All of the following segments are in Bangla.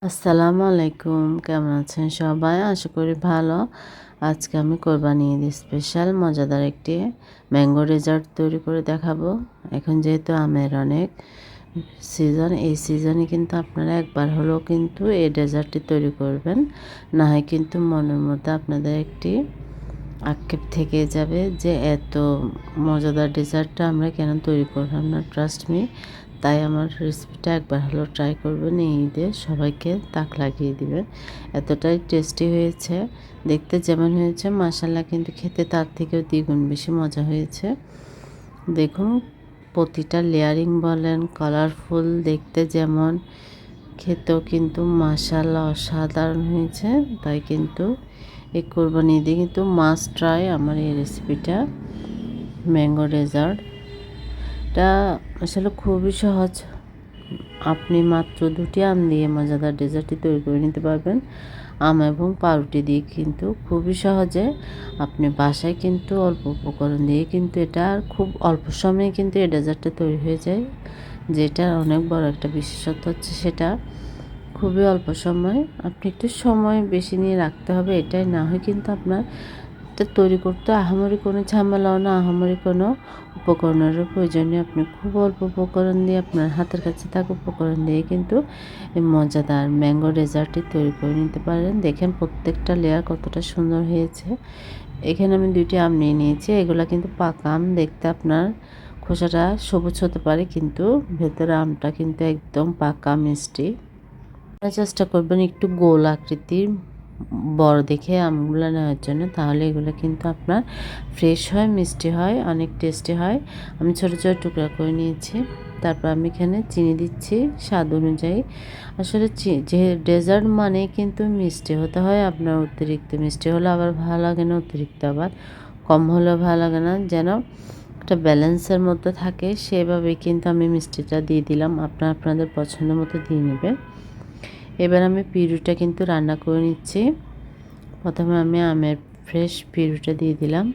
আসসালামু আলাইকুম, কেমন আছেন সবাই? আশা করি ভালো। আজকে আমি কোরবানি ঈদ স্পেশাল মজাদার একটি ম্যাঙ্গো ডেজার্ট তৈরি করে দেখাবো। এখন যেহেতু আমের অনেক সিজন, এই সিজনে কিন্তু আপনারা একবার হলেও কিন্তু এই ডেজার্টটি তৈরি করবেন। না হয় কিন্তু মনের মধ্যে আপনাদের একটি আক্ষেপ থেকে যাবে যে এত মজাদার ডেজার্টটা আমরা কেন তৈরি করলাম না। ট্রাস্ট মি, তাই আমার রেসিপিটা একবার হলেও ট্রাই করবেন। এই ঈদে সবাইকে তাক লাগিয়ে দিবেন। এতটাই টেস্টি হয়েছে, দেখতে যেমন হয়েছে মাশাআল্লাহ কিন্তু খেতে তার থেকেও দ্বিগুণ বেশি মজা হয়েছে। দেখুন, প্রতিটা লেয়ারিং বলেন, কালারফুল দেখতে যেমন, খেতেও কিন্তু মাশাআল্লাহ অসাধারণ হয়েছে। তাই কিন্তু এই কোরবানি ঈদে কিন্তু মাস্ট ট্রাই আমার এই রেসিপিটা, ম্যাঙ্গো ডেজার্ট। এটা আসলে খুবই সহজ। আপনি মাত্র 2টি আম দিয়ে মজাদার ডেজার্টটি তৈরি করে নিতে পারবেন। আম এবং পাউরুটি দিয়ে কিন্তু খুবই সহজে আপনি বাসায় কিন্তু অল্প উপকরণ দিয়ে কিন্তু এটা আর খুব অল্প সময়ে কিন্তু এই ডেজার্টটা তৈরি হয়ে যায়। যেটা অনেক বড় একটা বিশেষত্ব হচ্ছে সেটা খুবই অল্প সময়। আপনি একটু সময় বেশি নিয়ে রাখতে হবে, এটাই। না হয় কিন্তু আপনার এটা তৈরি করতে আহামরি কোনো ঝামেলাও না, আহামরি কোনো উপকরণেরও প্রয়োজন নেই। আপনি খুব অল্প উপকরণ দিয়ে, আপনার হাতের কাছে থাকা উপকরণ দিয়ে কিন্তু এই মজাদার ম্যাঙ্গো ডেজার্টটি তৈরি করে নিতে পারেন। দেখেন প্রত্যেকটা লেয়ার কতটা সুন্দর হয়েছে। এখানে আমি 2টি আম নিয়ে নিয়েছি। এগুলা কিন্তু পাকা আম, দেখতে আপনার খোসাটা সবুজ হতে পারে কিন্তু ভেতরে আমটা কিন্তু একদম পাকা মিষ্টি। চেষ্টা করবেন একটু গোল আকৃতির বড় দেখে আমগুলো নেওয়ার জন্য, তাহলে এগুলো কিন্তু আপনার ফ্রেশ হয়, মিষ্টি হয়, অনেক টেস্টি হয়। আমি ছোটো ছোটো টুকরা করে নিয়েছি। তারপর আমি এখানে চিনি দিচ্ছি স্বাদ অনুযায়ী। আসলে যে ডেজার্ট মানে কিন্তু মিষ্টি হতে হয়। আপনার অতিরিক্ত মিষ্টি হলে আবার ভালো লাগে না, অতিরিক্ত আবার কম হলেও ভালো লাগে না। যেন একটা ব্যালেন্সের মধ্যে থাকে, সেভাবে কিন্তু আমি মিষ্টিটা দিয়ে দিলাম। আপনাদের পছন্দ মতো দিয়ে নেবেন। এবার আমি পিউরিটা কিন্তু রান্না করে নিচ্ছি। প্রথমে আমি আমের ফ্রেশ পিউরিটা দিয়ে দিলাম,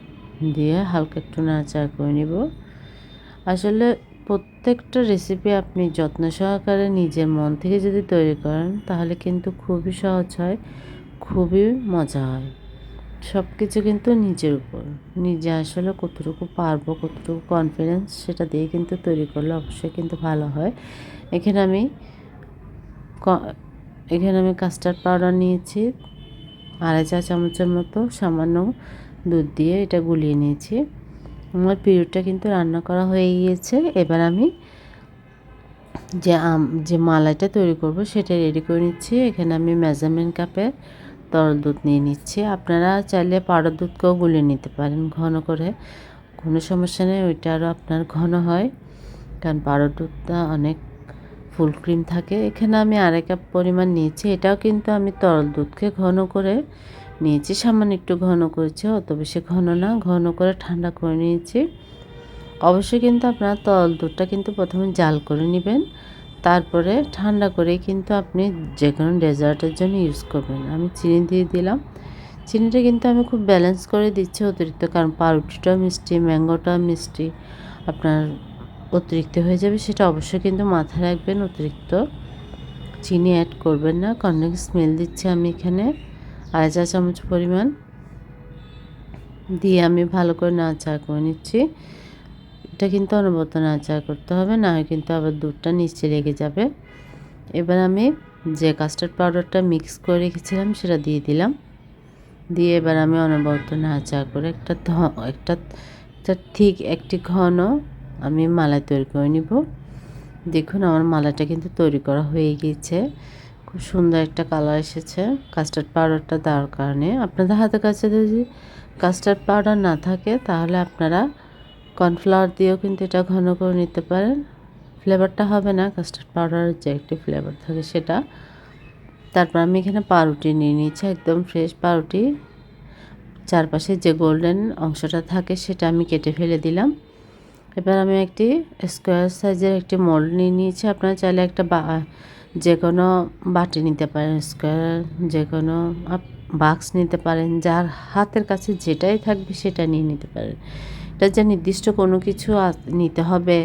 দিয়ে হালকা একটু নাড়াচাড়া করে নিব। আসলে প্রত্যেকটা রেসিপি আপনি যত্ন সহকারে নিজের মন থেকে যদি তৈরি করেন তাহলে কিন্তু খুবই সহজ হয়, খুবই মজা হয়। সব কিছু কিন্তু নিজের উপর, নিজে আসলে কতটুকু পারবো, কতটুকু কনফিডেন্স, সেটা দিয়ে কিন্তু তৈরি করলে অবশ্যই কিন্তু ভালো হয়। এখানে আমি কাস্টার্ড পাউডার নিয়েছি 2.5 চা চামচের মতো, সামান্য দুধ দিয়ে এটা গুলিয়ে নিয়েছি। আমার পিউরিটা কিন্তু রান্না করা হয়ে গিয়েছে। এবার আমি যে মালাইটা তৈরি করব সেটা রেডি করে নিচ্ছি। এখানে আমি মেজারমেন্ট কাপে তরল দুধ নিয়ে নিচ্ছি। আপনারা চাইলে পাউডার দুধকেও গুলিয়ে নিতে পারেন ঘন করে, কোনো সমস্যা নেই। ওইটা আরও আপনার ঘন হয়, কারণ পাউডার দুধটা অনেক ফুল ক্রিম থাকে। এখানে আমি 2.5 কাপ পরিমাণ নিয়েছি। এটাও কিন্তু আমি তরল দুধকে ঘন করে নিয়েছি, সামান্য একটু ঘন করেছি, অত বেশি ঘন না, ঘন করে ঠান্ডা করে নিয়েছি। অবশ্যই কিন্তু আপনার তরল দুধটা কিন্তু প্রথমে জাল করে নেবেন, তারপরে ঠান্ডা করে কিন্তু আপনি যে কোনো ডেজার্টের জন্য ইউজ করবেন। আমি চিনি দিয়ে দিলাম। চিনিটা কিন্তু আমি খুব ব্যালেন্স করে দিচ্ছি অতিরিক্ত, কারণ পাউরুটিটাও মিষ্টি, ম্যাঙ্গোটাও মিষ্টি। আপনার অতিরিক্ত হয়ে যাবে সেটা অবশ্যই কিন্তু মাথায় রাখবেন। অতিরিক্ত চিনি অ্যাড করবেন না। কর্নেল স্মেল দিচ্ছি আমি এখানে 2.5 চা চামচ পরিমাণ দিয়ে আমি ভালো করে নাড়াচাড়া করে নিচ্ছি। এটা কিন্তু অনবরত নাড়াচাড়া করতে হবে, না হয় কিন্তু আবার দুধটা নিচে লেগে যাবে। এবার আমি যে কাস্টার্ড পাউডারটা মিক্স করে রেখেছিলাম সেটা দিয়ে দিলাম। দিয়ে এবার আমি অনবরত নাড়াচাড়া করে একটা ঠিক একটি ঘন আমি মালাই তৈরি করে নিব। দেখুন আমার মালাটা কিন্তু তৈরি করা হয়ে গিয়েছে। খুব সুন্দর একটা কালার এসেছে কাস্টার্ড পাউডারটা দেওয়ার কারণে। আপনাদের হাতের কাছে যদি কাস্টার্ড পাউডার না থাকে তাহলে আপনারা কর্নফ্লাওয়ার দিয়েও কিন্তু এটা ঘন করে নিতে পারেন। ফ্লেভারটা হবে না কাস্টার্ড পাউডারের যে একটি ফ্লেভার থাকে সেটা। তারপর আমি এখানে পাউরুটি নিয়ে নিয়েছি, একদম ফ্রেশ পাউরুটি। চারপাশে যে গোল্ডেন অংশটা থাকে সেটা আমি কেটে ফেলে দিলাম। এবার আমি একটি স্কোয়ার সাইজের একটি মোল্ড নিয়ে নিয়েছি। আপনারা চাইলে একটা যে কোনো বাটি নিতে পারেন, স্কোয়ার যে কোনো বাক্স নিতে পারেন, যার হাতের কাছে যেটাই থাকবে সেটা নিয়ে নিতে পারেন। এটা যে নির্দিষ্ট কোনো কিছু নিতে হবে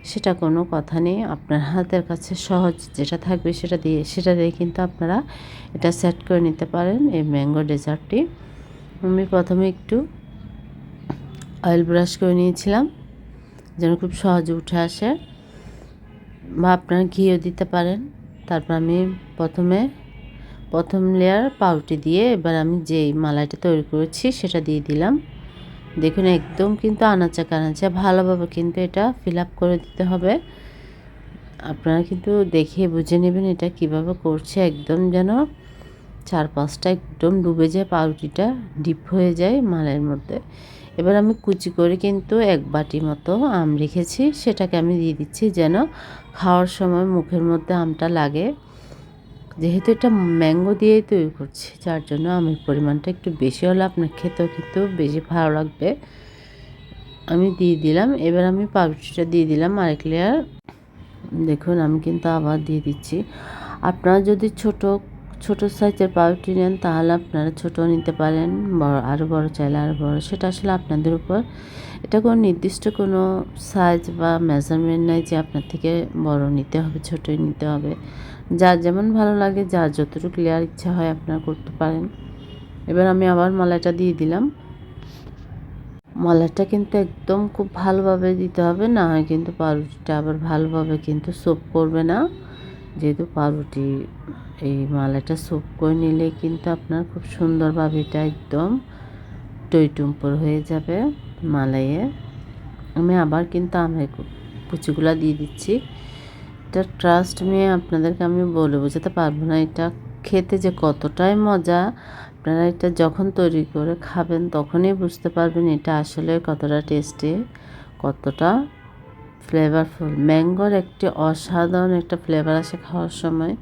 সেটা কোনো কথা নেই। আপনার হাতের কাছে সহজ যেটা থাকবে সেটা দিয়ে কিন্তু আপনারা এটা সেট করে নিতে পারেন এই ম্যাঙ্গো ডেজার্টটি। আমি প্রথমে একটু অয়েল ব্রাশ করে নিয়েছিলাম যেন খুব সহজে উঠে আসে, বা আপনারা ঘিও দিতে পারেন। তারপর আমি প্রথম লেয়ার পাউরুটি দিয়ে এবার আমি যেই মালাইটা তৈরি করেছি সেটা দিয়ে দিলাম। দেখুন একদম কিন্তু আনাচে কানাচে ভালোভাবে কিন্তু এটা ফিল আপ করে দিতে হবে। আপনারা কিন্তু দেখে বুঝে নেবেন এটা কিভাবে করছে, একদম যেন চারপাশটা একদম ডুবে যায়, পাউরুটিটা ডিপ হয়ে যায় মালাইয়ের মধ্যে। এবার আমি কুচি করে কিন্তু এক বাটি মতো আম রেখেছি, সেটাকে আমি দিয়ে দিচ্ছি যেন খাওয়ার সময় মুখের মধ্যে আমটা লাগে। যেহেতু এটা ম্যাঙ্গো দিয়েই তৈরি করছি, যার জন্য আমের পরিমাণটা একটু বেশি হলে আপনার খেতেও কিন্তু বেশি ভালো লাগবে। আমি দিয়ে দিলাম। এবার আমি পাউরুটিটা দিয়ে দিলাম আরেক লেয়ার। দেখুন আমি কিন্তু আবার দিয়ে দিচ্ছি। আপনারা যদি ছোট সাইজের পাউরুটি নেন তাহলে আপনারা ছোট নিতে পারেন, আরও বড় চাইলে আরও বড়, সেটা আসলে আপনাদের উপর। এটা কোনো নির্দিষ্ট কোনো সাইজ বা মেজারমেন্ট নাই যে আপনার থেকে বড় নিতে হবে, ছোটই নিতে হবে। যার যেমন ভালো লাগে, যার যতটুকু লেয়ার ইচ্ছা হয় আপনারা করতে পারেন। এবার আমি আবার মালাইটা দিয়ে দিলাম। মালাইটা কিন্তু একদম খুব ভালোভাবে দিতে হবে, না হয় কিন্তু পাউরুটিটা আবার ভালোভাবে কিন্তু সোপ করবে না। যেহেতু পাউরুটি এই মালাইটা সোপ করে নিলে কিন্তু আপনার খুব সুন্দরভাবে এটা একদম টইটুম্পর হয়ে যাবে মালাইয়ে। আমি আবার কিন্তু আমের কুচিগুলা দিয়ে দিচ্ছি। এটা ট্রাস্ট নিয়ে আপনাদেরকে আমি বলে বোঝাতে পারবো না, এটা খেতে যে কতটাই মজা। আপনারা এটা যখন তৈরি করে খাবেন তখনই বুঝতে পারবেন এটা আসলে কতটা টেস্টি, কতটা ফ্লেভারফুল। ম্যাঙ্গোর একটি অসাধারণ একটা ফ্লেভার আসে খাওয়ার সময়,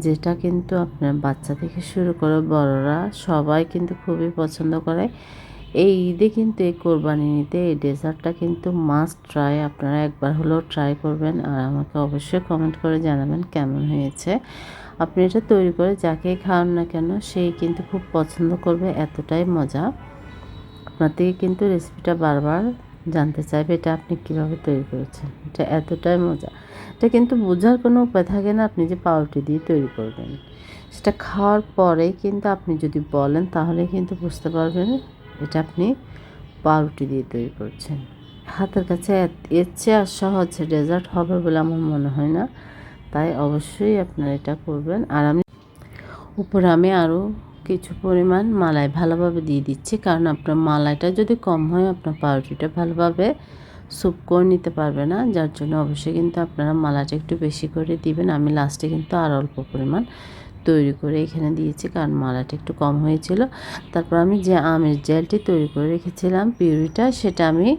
যেটা কিন্তু আপনার বাচ্চা থেকে শুরু করে বড়রা সবাই কিন্তু খুবই পছন্দ করে। এই ঈদে কিন্তু এই কোরবানি ঈদে এই ডেজার্টটা কিন্তু মাস্ট ট্রাই, আপনারা একবার হলেও ট্রাই করবেন আর আমাকে অবশ্যই কমেন্ট করে জানাবেন কেমন হয়েছে। আপনি এটা তৈরি করে যাকেই খাওয়ান না কেন সেই কিন্তু খুব পছন্দ করবে, এতটাই মজা। আপনার থেকে কিন্তু রেসিপিটা বারবার জানতে চাইবে এটা আপনি কীভাবে তৈরি করেছেন, এটা এতটাই মজা। এটা কিন্তু বোঝার কোনো উপায় থাকে না আপনি যে পাউরুটি দিয়ে তৈরি করবেন, সেটা খাওয়ার পরেই কিন্তু আপনি যদি বলেন তাহলে কিন্তু বুঝতে পারবেন এটা আপনি পাউরুটি দিয়ে তৈরি করছেন। হাতের কাছে এর চেয়ে আর সহজ ডেজার্ট হবে বলে আমার মনে হয় না, তাই অবশ্যই আপনারা এটা করবেন। আর উপরে আমি আরও কিছু পরিমাণ মালাই ভালোভাবে দিয়ে দিচ্ছি, কারণ আপনার মালাইটা যদি কম হয় আপনার পাউরুটিটা ভালোভাবে স্যুপ করে নিতে পারবে না, যার জন্য অবশ্যই কিন্তু আপনারা মালাইটা একটু বেশি করে দিবেন। আমি লাস্টে কিন্তু আর অল্প পরিমাণ তৈরি করে এখানে দিয়েছি, কারণ মালাইটা একটু কম হয়েছিল। তারপর আমি যে আমের জেলটি তৈরি করে রেখেছিলাম পিউরিটা, সেটা আমি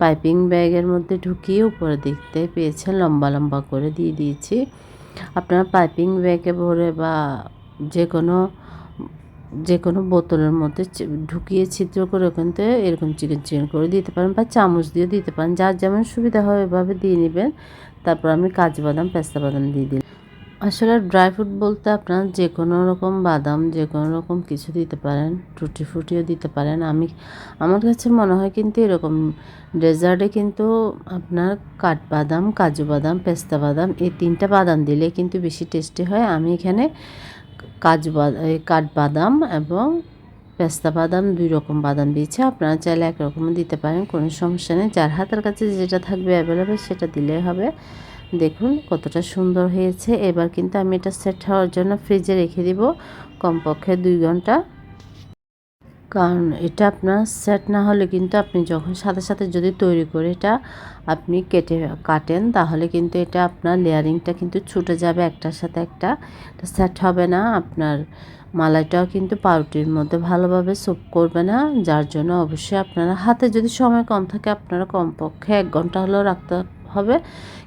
পাইপিং ব্যাগের মধ্যে ঢুকিয়ে উপরে দেখতে পেয়েছেন লম্বা লম্বা করে দিয়ে দিয়েছি। আপনারা পাইপিং ব্যাগে ভরে বা যে কোনো বোতলের মধ্যে ঢুকিয়ে ছিদ্র করে ওখান থেকে এরকম চিকেন চিকেন করে দিতে পারেন, বা চামচ দিয়ে দিতে পারেন, যার যেমন সুবিধা হয় এভাবে দিয়ে নেবেন। তারপর আমি কাজু বাদাম পেস্তা বাদাম দিয়ে দিলাম। আসলে ড্রাই ফ্রুট বলতে আপনার যে কোনো রকম বাদাম, যে কোনো রকম কিছু দিতে পারেন, টুটি ফ্রুটিও দিতে পারেন। আমার কাছে মনে হয় কিন্তু এরকম ডেজার্টে কিন্তু আপনার কাঠবাদাম, কাজু বাদাম, পেস্তা বাদাম এই তিনটা বাদাম দিলে কিন্তু বেশি টেস্টি হয়। আমি এখানে কাঠবাদাম এবং পেস্তা বাদাম 2 রকম বাদাম দিয়েছি, আপনারা চাইলে এক রকমও দিতে পারেন, কোনো সমস্যা নেই। যার হাতের কাছে যেটা থাকবে অ্যাভেলেবেল সেটা দিলেই হবে। দেখুন কতটা সুন্দর হয়েছে। এবার কিন্তু আমি এটা সেট হওয়ার জন্য ফ্রিজে রেখে দিব কমপক্ষে 2 ঘন্টা, কারণ এটা আপনার সেট না হলে কিন্তু আপনি যখন সাথে সাথে যদি তৈরি করে এটা আপনি কাটেন তাহলে কিন্তু এটা আপনার লেয়ারিংটা কিন্তু ছুটে যাবে একটার সাথে একটা, এটা সেট হবে না। আপনার মালাইটাও কিন্তু পাউরুটির মধ্যে ভালোভাবে সোপ করবে না, যার জন্য অবশ্যই আপনারা হাতে যদি সময় কম থাকে আপনারা কমপক্ষে 1 ঘন্টা হলেও রাখতে হবে,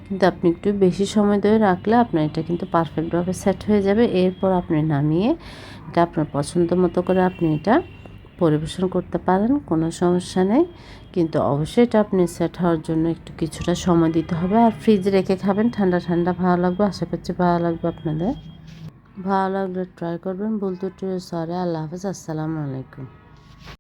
কিন্তু আপনি একটু বেশি সময় ধরে রাখলে আপনার এটা কিন্তু পারফেক্টভাবে সেট হয়ে যাবে। এরপর আপনি নামিয়ে এটা আপনার পছন্দ মতো করে আপনি এটা পরিবেশন করতে পারেন, কোনো সমস্যা নেই। কিন্তু অবশ্যই এটা আপনি সেট হওয়ার জন্য একটু কিছুটা সময় দিতে হবে, আর ফ্রিজে রেখে খাবেন, ঠান্ডা ঠান্ডা ভালো লাগবে। আশা করছি ভালো লাগবে আপনাদের। ভালো লাগলে ট্রাই করবেন। ভুল ত্রুটি সরি। আল্লাহ হাফেজ। আসসালামু আলাইকুম।